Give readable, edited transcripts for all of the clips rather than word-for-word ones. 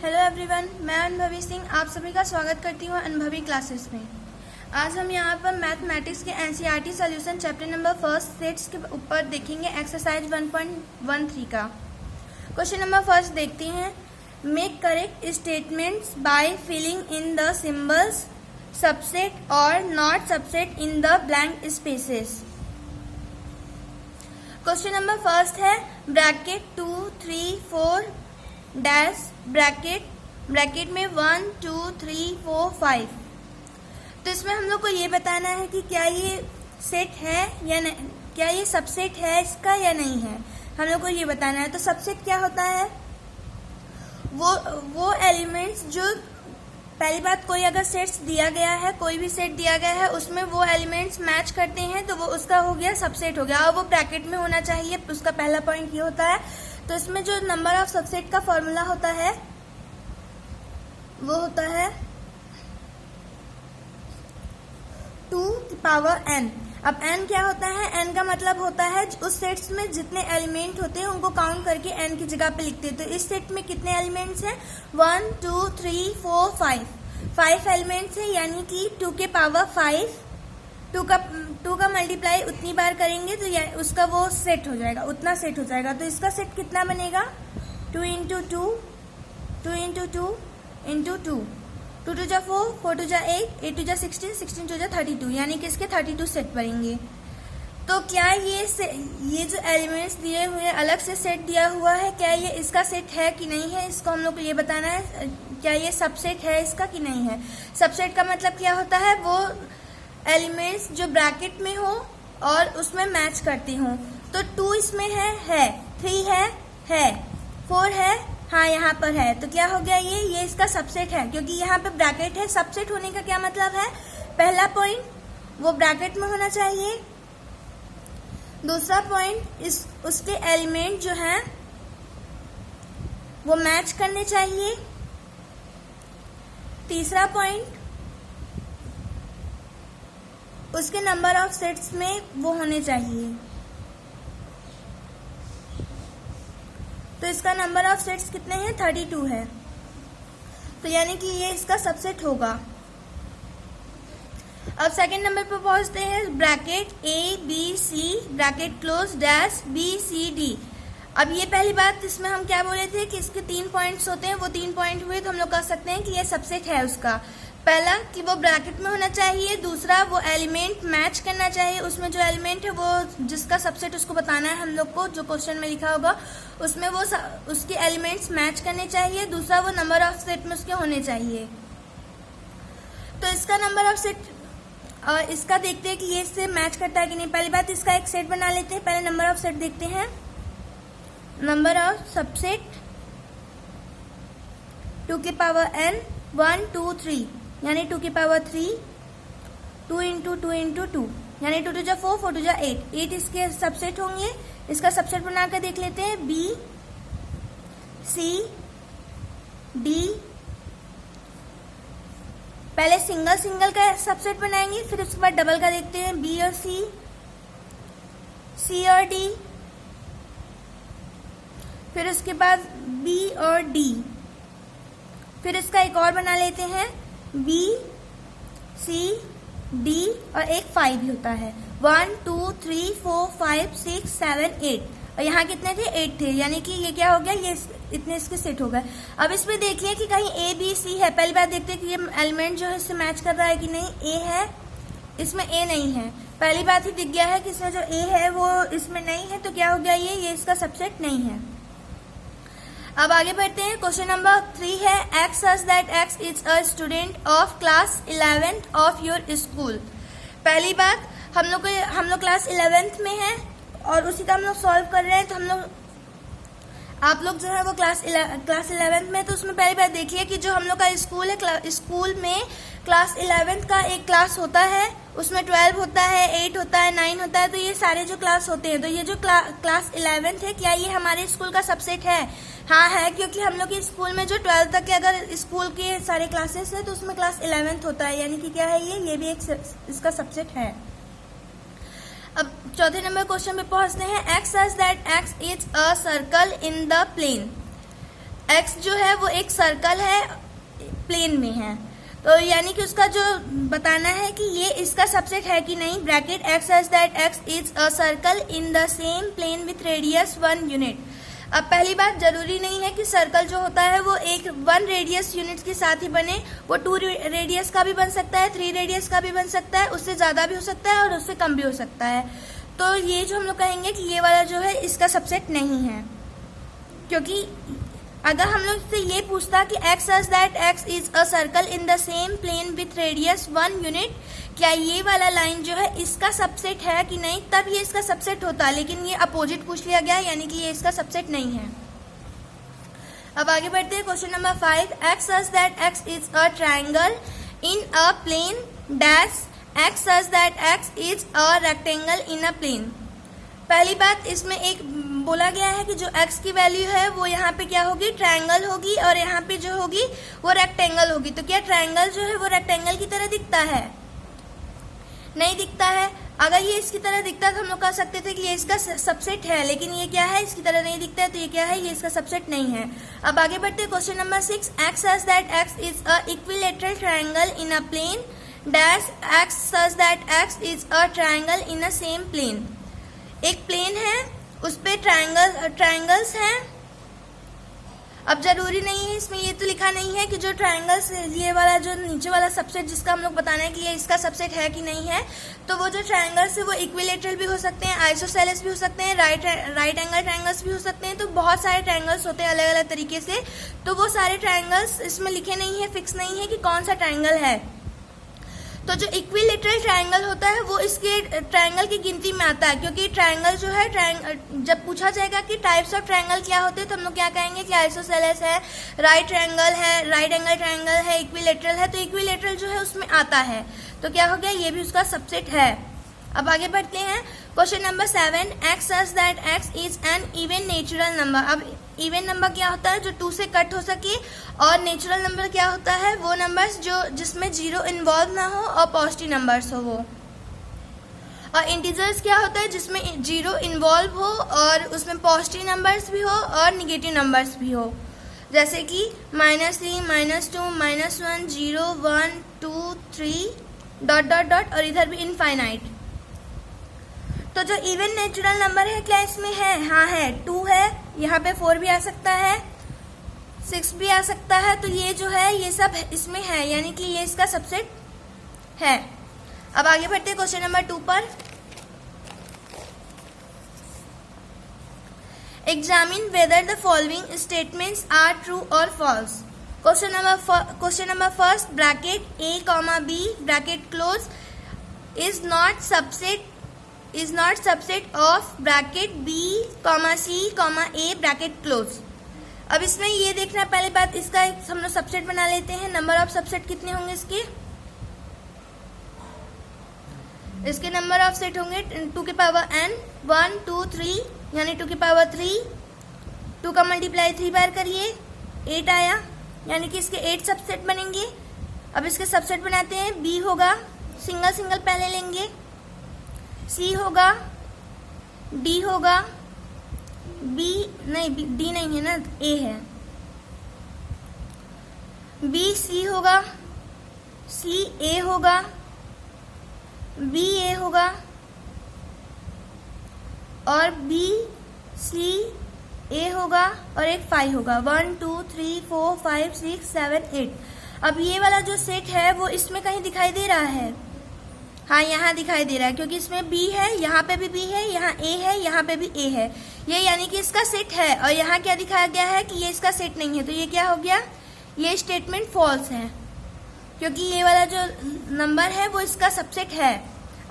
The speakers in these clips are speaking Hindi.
हेलो एवरीवन, मैं अनुभवी सिंह आप सभी का स्वागत करती हूँ अनुभवी क्लासेस में। आज हम यहाँ पर मैथमेटिक्स के NCERT solution chapter number first sets के ऊपर देखेंगे एक्सरसाइज 1.13 का। क्वेश्चन नंबर फर्स्ट देखते हैं। Make correct statements by filling in the symbols subset और not subset in the blank spaces. Question number first है ब्रैकेट 2, 3, 4 डैश ब्रैकेट में 1, 2, 3, 4, 5। तो इसमें हम लोग को ये बताना है कि क्या ये सेट है या नहीं, क्या ये सबसेट है इसका या नहीं है, हम लोग को ये बताना है। तो सबसेट क्या होता है? वो एलिमेंट्स जो पहली बात, कोई अगर सेट्स दिया गया है, कोई भी सेट दिया गया है, उसमें वो एलिमेंट्स मैच करते हैं तो वो उसका हो गया सबसेट हो गया, और वो ब्रैकेट में होना चाहिए। उसका पहला पॉइंट ये होता है। तो इसमें जो नंबर ऑफ सबसेट का फॉर्मूला होता है वो होता है 2 की पावर n। अब n क्या होता है? n का मतलब होता है उस सेट्स में जितने एलिमेंट होते हैं उनको काउंट करके n की जगह पे लिखते हैं। तो इस सेट में कितने एलिमेंट्स हैं? 1, 2, 3, 4, 5 एलिमेंट्स हैं, यानी कि 2 के पावर 5। 2 का मल्टीप्लाई उतनी बार करेंगे तो उसका वो सेट हो जाएगा, उतना सेट हो जाएगा। तो इसका सेट कितना बनेगा? 2 इंटू 2, 2 इंटू 2 इंटू 2, 2 टू जा 4, 4 टू जा 8, 8 टू जा 16, 16 टू जा 32, यानी कि इसके 32 सेट बनेंगे। तो क्या ये जो एलिमेंट्स दिए हुए अलग से सेट दिया हुआ है, क्या ये इसका सेट है कि नहीं है, इसको हम लोग को ये बताना है। क्या ये सबसेट है इसका कि नहीं है? सबसेट का मतलब क्या होता है? वो एलिमेंट्स जो ब्रैकेट में हो और उसमें मैच करते हो। तो 2 इसमें है, 3 है, 4 है, हाँ यहाँ पर है, तो क्या हो गया ये इसका सबसेट है, क्योंकि यहाँ पे ब्रैकेट है। सबसेट होने का क्या मतलब है? पहला पॉइंट, वो ब्रैकेट में होना चाहिए। दूसरा पॉइंट, उसके एलिमेंट जो हैं वो मैच करने चाहिए। तीसरा पॉइंट, उसके नंबर ऑफ सेट्स में वो होने चाहिए। तो इसका नंबर ऑफ सेट्स कितने हैं? 32 है, तो यानी कि ये इसका सबसेट होगा। अब सेकंड नंबर पर पहुंचते हैं। Bracket ABC bracket close dash BCD। अब ये पहली बात, इसमें हम क्या बोले थे कि इसके 3 पॉइंट्स होते हैं, वो 3 पॉइंट हुए, तो हम लोग कह सकते हैं कि ये सबसेट है उसका। पहला कि वो ब्रैकेट में होना चाहिए, दूसरा वो एलिमेंट मैच करना चाहिए, उसमें जो एलिमेंट है वो जिसका सबसेट उसको बताना है हम लोग को, जो क्वेश्चन में लिखा होगा उसमें वो उसके एलिमेंट्स मैच करने चाहिए, दूसरा वो नंबर ऑफ सेट में उसके होने चाहिए। तो इसका नंबर ऑफ सेट और इसका देखते हैं कि ये इससे मैच करता है कि नहीं। पहली बात, इसका एक सेट बना लेते हैं। पहले नंबर ऑफ सेट देखते हैं। नंबर ऑफ सबसेट 2 के पावर n 1, 2, 3, यानी 2 की पावर 3, 2 इंटू 2 इंटू 2, यानी 2 टू जा 4, 4 टू जा 8, 8 इसके सबसेट होंगे। इसका सबसेट बनाकर देख लेते हैं। B, C, D, पहले सिंगल का सबसेट बनाएंगे, फिर उसके बाद डबल का देखते हैं। B और C और D, फिर उसके बाद B और D, फिर इसका एक और बना लेते हैं। B, C, D और एक 5 भी होता है। 1, 2, 3, 4, 5, 6, 7, 8, और यहाँ कितने थे? 8 थे, यानी कि ये क्या हो गया? ये इतने इसके सेट हो गए। अब इसमें देखिए कि कहीं A, B, C है। पहली बात देखते हैं कि ये एलिमेंट जो है इससे मैच कर रहा है कि नहीं। A है, इसमें A नहीं है। पहली बात ही दिख गया है कि इसमें जो A है वो इसमें नहीं है, तो क्या हो गया ये इसका सबसेट नहीं है। अब आगे बढ़ते हैं। क्वेश्चन नंबर 3 है x such that x is a student of class 11th of your school. पहली बात, हम लोग क्लास 11th में हैं और उसी का हम लोग सॉल्व कर रहे हैं। तो आप लोग जो है वो क्लास 11th में, तो उसमें पहली बात देखिए कि जो हम लोग का स्कूल है, स्कूल में क्लास 11th का एक क्लास होता है, उसमें 12 होता है, 8 होता है, 9 होता है। तो ये सारे जो क्लास होते हैं, तो ये जो क्लास 11th है, क्या ये हमारे स्कूल का सबसेट है? हाँ है, क्योंकि हम लोग के स्कूल में जो 12 तक के अगर स्कूल के सारे क्लासेस है तो उसमें क्लास 11th होता है, यानी कि क्या है ये भी एक इसका सबसेट है। अब चौथे नंबर क्वेश्चन पे पहुंचते हैं। x such that x is a circle in the plane. x जो है वो एक सर्कल है, प्लेन में है, तो यानी कि उसका जो बताना है कि ये इसका सबसेट है कि नहीं। Bracket x such that x is a circle in the same plane with radius 1 unit. अब पहली बात, जरूरी नहीं है कि सर्कल जो होता है वो एक 1 रेडियस यूनिट के साथ ही बने, वो 2 रेडियस का भी बन सकता है, 3 रेडियस का भी बन सकता है, उससे ज़्यादा भी हो सकता है और उससे कम भी हो सकता है। तो ये जो हम लोग कहेंगे कि ये वाला जो है इसका सबसेट नहीं है, क्योंकि अगर हम लोग से ये पूछता कि x such that x is a circle in the same plane with radius 1 unit, क्या ये वाला लाइन जो है इसका सबसेट है कि नहीं, तब ये इसका सबसेट होता, लेकिन ये अपोजिट पूछ लिया गया, यानी कि ये इसका सबसेट नहीं है। अब आगे बढ़ते हैं question number 5। x such that x is a triangle in a plane dash x such that x is a rectangle in a plane. पहली बात, इसमें एक बोला गया है कि जो x की वैल्यू है वो यहाँ पे क्या होगी, ट्रायंगल होगी, और यहाँ पे जो होगी वो रेक्टेंगल होगी। तो क्या ट्रायंगल जो है वो रेक्टेंगल की तरह दिखता है? नहीं दिखता है। अगर ये इसकी तरह दिखता तो हम लोग कह सकते थे कि ये इसका सबसेट है, लेकिन ये क्या है, इसकी तरह नहीं दिखता है, तो ये क्या है, ये इसका सबसेट नहीं है। अब आगे बढ़ते हैं question number 6। x such that x is a equilateral triangle in a plane dash x such that x is a triangle in a same plane. एक प्लेन है, उस पे ट्रायंगल्स हैं। अब जरूरी नहीं है, इसमें ये तो लिखा नहीं है कि जो ट्रायंगल्स, ये वाला जो नीचे वाला सबसेट जिसका हम लोग बताना है कि ये इसका सबसेट है कि नहीं है, तो वो जो ट्रायंगल्स है वो इक्विलेटरल भी हो सकते हैं, आइसोसेलेस भी हो सकते हैं, राइट एंगल ट्रायंगल्स भी हो सकते हैं। तो बहुत सारे ट्रायंगल्स होते हैं अलग अलग तरीके से, तो वो सारे ट्रायंगल्स इसमें लिखे नहीं है, फिक्स नहीं है कि कौन सा ट्रायंगल है। तो जो इक्विलेटरल ट्रायंगल होता है वो इसके ट्रायंगल की गिनती में आता है, क्योंकि ट्रायंगल जो है, जब पूछा जाएगा कि टाइप्स ऑफ ट्रायंगल क्या होते हैं तो हम लोग क्या कहेंगे कि आइसोसेलेस है, राइट ट्रायंगल है, राइट एंगल ट्रायंगल है, इक्विलेटरल है। तो इक्विलेटरल जो है उसमें आता है, तो क्या हो गया, ये भी उसका सबसेट है। अब आगे बढ़ते हैं question number 7। x such that x is an even natural number. अब इवन नंबर क्या होता है, जो 2 से कट हो सके, और नेचुरल नंबर क्या होता है, वो नंबर्स जो जिसमें जीरो इन्वॉल्व ना हो और पॉजिटिव नंबर्स हो वो। और इंटीजर्स क्या होता है, जिसमें जीरो इन्वॉल्व हो और उसमें पॉजिटिव नंबर्स भी हो और निगेटिव नंबर्स भी हो, जैसे कि -3, -2, -1, 0, 1, 2, 3 ... और इधर भी इनफाइनाइट। तो जो इवन नेचुरल नंबर है क्या इसमें है, हाँ है, 2 है, यहाँ पे 4 भी आ सकता है, 6 भी आ सकता है। तो ये जो है ये सब इसमें है, यानी कि ये इसका सबसेट है। अब आगे बढ़ते हैं क्वेश्चन नंबर 2 पर। Examine whether the following statements are true और false. Question number first, bracket a, b bracket close is not subset of bracket b, c, a bracket close. अब इसमें ये देखना, पहले बात इसका हम लोग सबसेट बना लेते हैं। नंबर ऑफ सबसेट कितने होंगे इसके नंबर ऑफ सेट होंगे 2 की पावर n, 1, 2, 3, यानी 2 की पावर 3, 2 का मल्टीप्लाई 3 बार करिए, 8 आया, यानी कि इसके 8 सबसेट बनेंगे। अब इसके सबसेट बनाते हैं। b होगा, सिंगल सिंगल पहले लेंगे, c होगा, d होगा, b नहीं, d नहीं है ना, a है, b c होगा, c a होगा, b a होगा, और b c a होगा, और एक 5 होगा। 1, 2, 3, 4, 5, 6, 7, 8। अब ये वाला जो सेट है वो इसमें कहीं दिखाई दे रहा है, हाँ यहाँ दिखाई दे रहा है, क्योंकि इसमें b है, यहाँ पे भी b है, यहाँ a है, यहाँ पे भी a है, ये यानी कि इसका सेट है। और यहाँ क्या दिखाया गया है कि ये इसका सेट नहीं है, तो ये क्या हो गया, ये स्टेटमेंट फॉल्स है, क्योंकि ये वाला जो नंबर है वो इसका सबसेट है।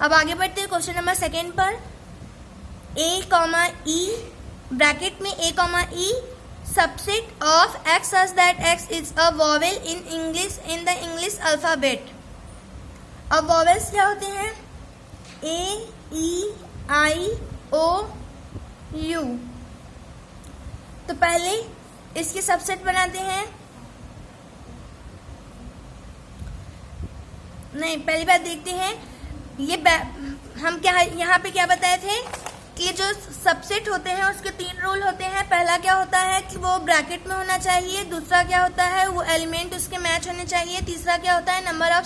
अब आगे बढ़ते हैं क्वेश्चन नंबर 2 पर। a, e ब्रैकेट में a, e subset of x such that x is a vowel in the English alphabet. अब वॉवेल्स क्या होते हैं, a, e, i, o, u। तो पहले इसके सबसेट बनाते हैं। नहीं, पहली बात देखते हैं, ये हम क्या यहाँ पे क्या बताए थे कि जो सबसेट होते हैं उसके 3 रूल होते हैं। पहला क्या होता है कि वो ब्रैकेट में होना चाहिए, दूसरा क्या होता है वो एलिमेंट उसके मैच होने चाहिए, तीसरा क्या होता है नंबर ऑफ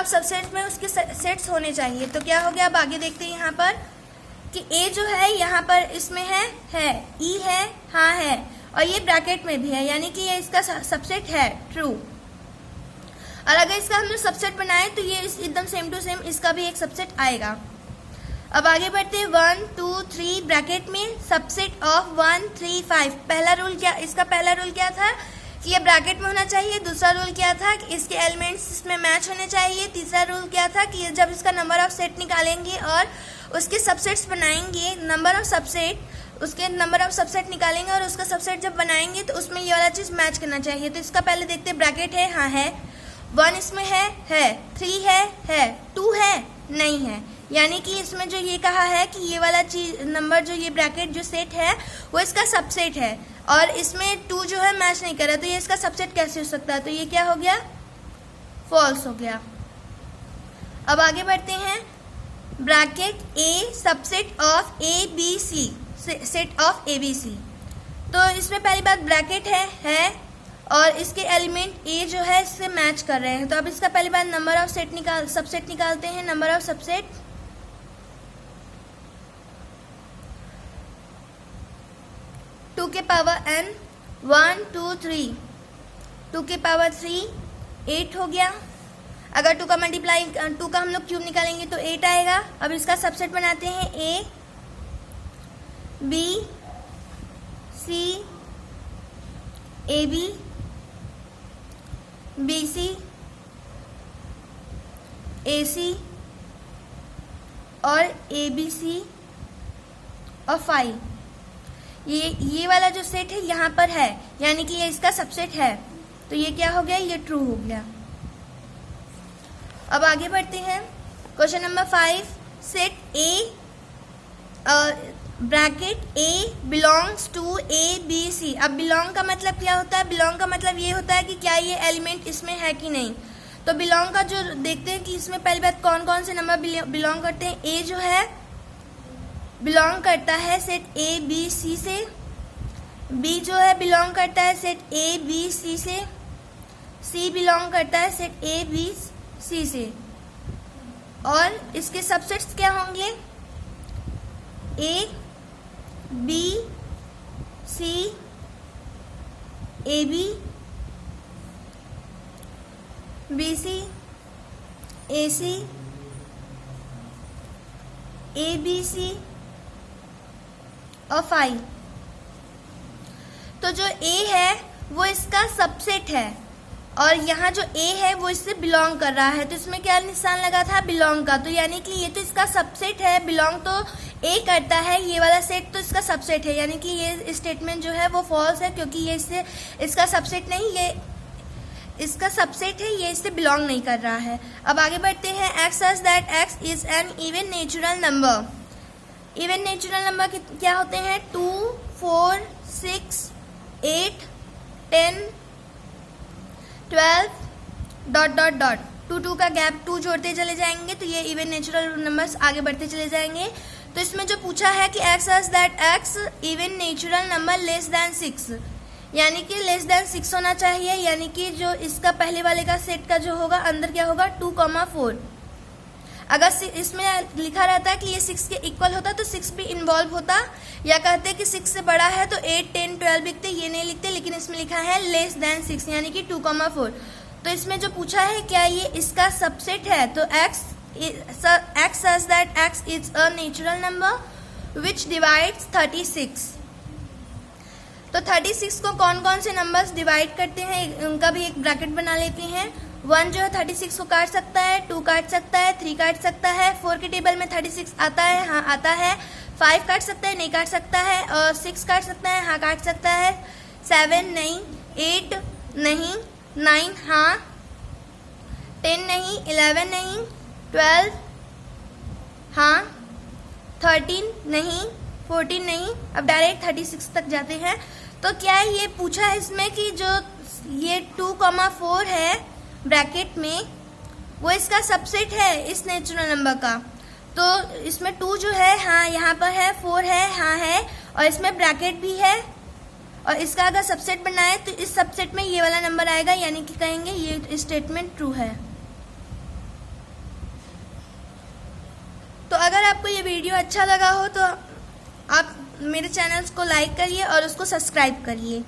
सबसेट में उसके सेट्स होने चाहिए। तो क्या हो गया, अब आगे देखते हैं यहाँ पर कि ए जो है यहाँ पर इसमें है, ई है, हाँ है, और ये ब्रैकेट में भी है, यानी कि ये इसका सबसेट है, ट्रू। और अगर इसका हम लोग सबसेट बनाए तो ये एकदम सेम टू सेम इसका भी एक सबसेट आएगा। अब आगे बढ़ते हैं 1 2 3 ब्रैकेट में सबसेट ऑफ 1 3 5। पहला रूल क्या, इसका पहला रूल क्या था कि ये ब्रैकेट में होना चाहिए, दूसरा रूल क्या था कि इसके एलिमेंट्स इसमें मैच होने चाहिए, तीसरा रूल क्या था कि जब इसका नंबर ऑफ सेट निकालेंगे और उसके सबसेट्स बनाएंगे, उसके नंबर ऑफ सबसेट निकालेंगे और उसका सबसेट जब बनाएंगे तो उसमें ये वाला चीज मैच करना चाहिए। तो इसका पहले देखते हैं, ब्रैकेट है, हाँ है, 1 इसमें है, 3 है, 2 है, नहीं है, यानी कि इसमें जो ये कहा है कि ये वाला चीज नंबर जो ये ब्रैकेट जो सेट है वो इसका सबसेट है, और इसमें 2 जो है मैच नहीं कर रहा, तो ये इसका सबसेट कैसे हो सकता है, तो ये क्या हो गया, फॉल्स हो गया। अब आगे बढ़ते हैं, bracket A subset of A B C, set of A B C. तो इसमें पहली बात ब्रैकेट है और इसके एलिमेंट ए जो है इससे मैच कर रहे हैं। तो अब इसका पहली बार नंबर ऑफ सबसेट निकालते हैं। नंबर ऑफ सबसेट 2 के पावर n 1 2 3, 2 के पावर 3 8 हो गया। अगर 2 का मल्टीप्लाई 2 का हम लोग क्यूब निकालेंगे तो 8 आएगा। अब इसका सबसेट बनाते हैं, A B C, A B, B C, A C और ए बी सी और 5। ये वाला जो सेट है यहाँ पर है, यानी कि ये इसका सबसेट है, तो ये क्या हो गया, ये ट्रू हो गया। अब आगे बढ़ते हैं, question number 5, set A bracket A belongs to A B C. अब बिलोंग का मतलब क्या होता है, बिलोंग का मतलब ये होता है कि क्या ये एलिमेंट इसमें है कि नहीं। तो बिलोंग का जो देखते हैं कि इसमें पहली बात कौन कौन से नंबर बिलोंग करते हैं। ए जो है बिलोंग करता है सेट ए बी सी से, बी जो है बिलोंग करता है सेट ए बी सी से, सी बिलोंग करता है सेट ए बी सी से, और इसके सबसेट्स क्या होंगे, A B C, A B, B C, A C, A B C और 5। तो जो ए है वो इसका सबसेट है और यहाँ जो ए है वो इससे बिलोंग कर रहा है, तो इसमें क्या निशान लगा था, बिलोंग का। तो यानी कि ये तो इसका सबसेट है, बिलोंग तो ए करता है, ये वाला सेट तो इसका सबसेट है, यानी कि ये स्टेटमेंट जो है वो फॉल्स है, क्योंकि ये इससे इसका सबसेट नहीं, ये इसका सबसेट है, ये इससे बिलोंग नहीं कर रहा है। अब आगे बढ़ते हैं, x such that x is an even natural number. Even natural number क्या होते हैं, 2 4 6 8 10 12 ... 2 का गैप 2 जोड़ते चले जाएंगे तो ये इवन नेचुरल नंबर्स आगे बढ़ते चले जाएंगे। तो इसमें जो पूछा है कि x such that x even natural number less than 6, यानी कि लेस देन 6 होना चाहिए, यानी कि जो इसका पहले वाले का सेट का जो होगा अंदर क्या होगा 2,4। अगर इसमें लिखा रहता है कि ये 6 के इक्वल होता तो 6 भी इन्वॉल्व होता, या कहते कि 6 से बड़ा है तो 8 10 12 लिखते, ये नहीं लिखते, लेकिन इसमें लिखा है लेस देन 6 यानी कि 2,4। तो इसमें जो पूछा है क्या ये इसका सबसेट है, तो x such that x is a natural number which divides 36। तो 36 को कौन कौन से नंबर्स डिवाइड करते हैं उनका भी एक ब्रैकेट बना लेते हैं। 1 जो है 36 को काट सकता है, 2 काट सकता है, 3 काट सकता है, 4 के टेबल में 36 आता है, हाँ आता है, 5 काट सकता है, नहीं काट सकता है, और 6 काट सकता है, हाँ काट सकता है, 7 नहीं, 8 नहीं, 9 हाँ, 10 नहीं, 11 नहीं, 12 हाँ, 13 नहीं, 14 नहीं। अब डायरेक्ट 36 तक जाते हैं। तो क्या ये पूछा है इसमें कि जो ये 2,4 है ब्रैकेट में वो इसका सबसेट है इस नेचुरल नंबर का। तो इसमें 2 जो है, हाँ यहाँ पर है, 4 है, हाँ है, और इसमें ब्रैकेट भी है, और इसका अगर सबसेट बनाए तो इस सबसेट में ये वाला नंबर आएगा, यानी कि कहेंगे ये स्टेटमेंट ट्रू है। तो अगर आपको ये वीडियो अच्छा लगा हो तो आप मेरे चैनल को लाइक करिए और उसको सब्सक्राइब करिए।